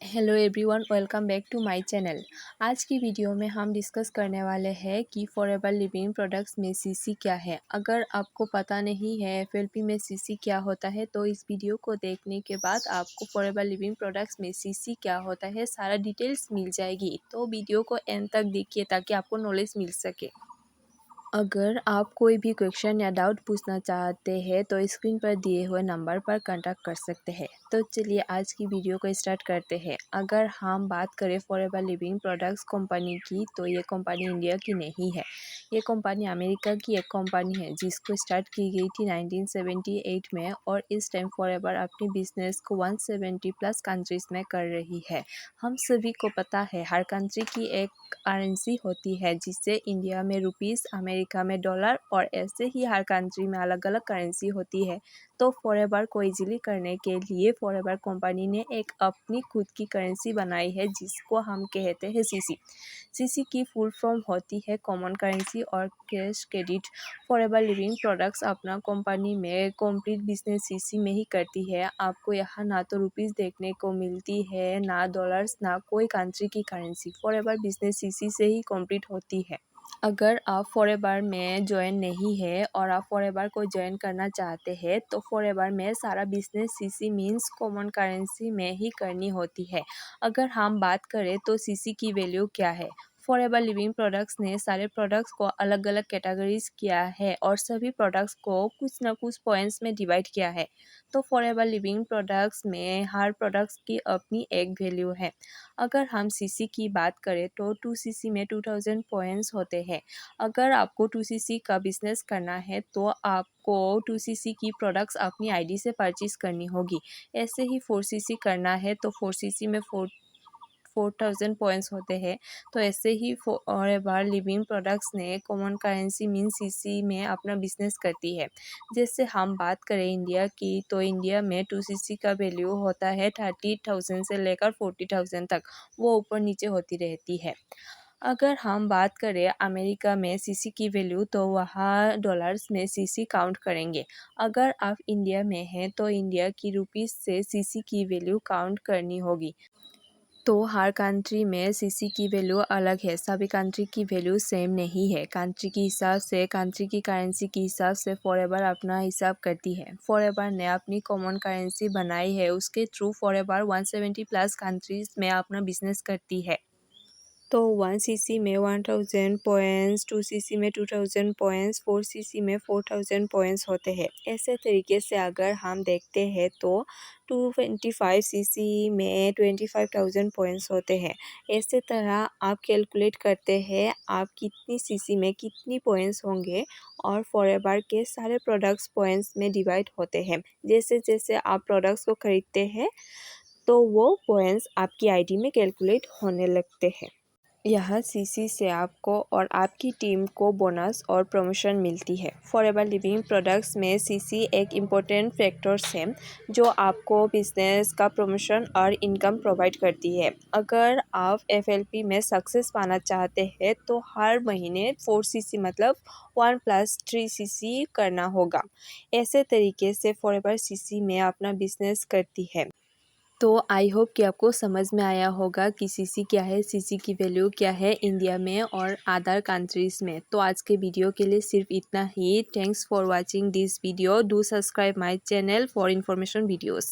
Hello everyone, welcome back to my channel. आज की video में हम डिस्कस करने वाले हैं कि फॉरएवर लिविंग प्रोडक्ट्स में सीसी क्या है। अगर आपको पता नहीं है एफएलपी में सीसी क्या होता है तो इस वीडियो को देखने के बाद आपको फॉरएवर लिविंग प्रोडक्ट्स में सीसी क्या होता है सारा डिटेल्स मिल जाएगी। तो वीडियो को एंड तक देखिए ताकि आपको नॉलेज मिल सके। अगर आप कोई भी क्वेश्चन या डाउट पूछना चाहते हैं तो स्क्रीन पर दिए हुए नंबर पर कांटेक्ट कर सकते हैं। तो चलिए आज की वीडियो को स्टार्ट करते हैं। अगर हम बात करें फॉरएवर लिविंग प्रोडक्ट्स कंपनी की तो ये कंपनी इंडिया की नहीं है। ये कंपनी अमेरिका की एक कंपनी है जिसको स्टार्ट की गई थी 1978 में और इस टाइम फॉरएवर अपनी बिजनेस को 170 प्लस कंट्रीज में कर रही है। हम सभी को पता है हर कंट्री की एक करेंसी होती है जिससे इंडिया में रुपीस, अमेरिका में डॉलर और ऐसे ही हर कंट्री में अलग अलग करेंसी होती है। तो फॉरएवर को इजीली करने के लिए फॉरएवर कंपनी ने एक अपनी खुद की करेंसी बनाई है जिसको हम कहते हैं सीसी। सीसी की फुल फॉर्म होती है कॉमन करेंसी और cash credit. Forever living products अपना कंपनी में कंप्लीट बिजनेस सीसी में ही करती है। आपको यहाँ ना तो रुपीस देखने को मिलती है, ना डॉलर्स, ना कोई कंट्री की करेंसी। फॉरएवर बिजनेस सीसी से ही कंप्लीट होती है। अगर आप फॉरएवर में ज्वाइन नहीं है और आप फॉरएवर को ज्वाइन करना चाहते हैं तो फॉरएवर में सारा business CC means common currency में ही करनी होती है। अगर हम बात करें तो सीसी की वैल्यू क्या है। फॉरएवर लिविंग प्रोडक्ट्स ने सारे प्रोडक्ट्स को अलग अलग कैटेगरीज किया है और सभी प्रोडक्ट्स को कुछ न कुछ पॉइंट्स में डिवाइड किया है। तो फॉरएवर लिविंग प्रोडक्ट्स में हर प्रोडक्ट्स की अपनी एक वैल्यू है। अगर हम सीसी की बात करें तो 2 सीसी में 2000 पॉइंट्स होते हैं। अगर आपको 2 सीसी का बिजनेस करना है तो आपको 2 सीसी की प्रोडक्ट्स अपनी आईडी से परचेज करनी होगी। ऐसे ही 4 सीसी करना है तो 4 सीसी में 4000 पॉइंट्स होते हैं। तो ऐसे ही फॉरएवर लिविंग प्रोडक्ट्स ने कॉमन करेंसी मीन सीसी में अपना बिजनेस करती है। जैसे हम बात करें इंडिया की तो इंडिया में 2 सीसी का वैल्यू होता है 30,000 से लेकर 40,000 तक, वो ऊपर नीचे होती रहती है। अगर हम बात करें अमेरिका में सीसी की वैल्यू तो वहाँ डॉलर्स में सीसी काउंट करेंगे। अगर आप इंडिया में हैं तो इंडिया की रुपीस से सीसी की वैल्यू काउंट करनी होगी। तो हर कंट्री में सीसी की वैल्यू अलग है। सभी कंट्री की वैल्यू सेम नहीं है। कंट्री के हिसाब से, कंट्री की करेंसी के हिसाब से फॉरएवर अपना हिसाब करती है। फॉरएवर ने अपनी कॉमन करेंसी बनाई है, उसके थ्रू फॉरएवर 170 प्लस कंट्रीज में अपना बिजनेस करती है। तो 1 सीसी में 1000 पॉइंट्स, 2 सीसी में 2000 पॉइंट्स, 4 सीसी में 4000 पॉइंट्स होते हैं। ऐसे तरीके से अगर हम देखते हैं तो 225 सीसी में 25,000 पॉइंट्स होते हैं। ऐसे तरह आप कैलकुलेट करते हैं आप कितनी सीसी में कितनी पॉइंट्स होंगे और फॉरएवर के सारे प्रोडक्ट्स पॉइंट्स में डिवाइड होते हैं। जैसे जैसे आप प्रोडक्ट्स को खरीदते हैं तो वो पॉइंट्स आपकी आईडी में कैलकुलेट होने लगते हैं। यह सीसी से आपको और आपकी टीम को बोनस और प्रमोशन मिलती है। फॉरएवर लिविंग प्रोडक्ट्स में सीसी एक इम्पोर्टेंट फैक्टर्स है जो आपको बिजनेस का प्रमोशन और इनकम प्रोवाइड करती है। अगर आप एफएलपी में सक्सेस पाना चाहते हैं तो हर महीने 4 सीसी मतलब 1+3 सीसी करना होगा। ऐसे तरीके से फॉरएवर सीसी में अपना बिजनेस करती है। तो आई होप कि आपको समझ में आया होगा कि सीसी क्या है, सीसी की वैल्यू क्या है इंडिया में और अदर कंट्रीज़ में। तो आज के वीडियो के लिए सिर्फ इतना ही। Thanks for watching this video. Do subscribe my channel for information videos.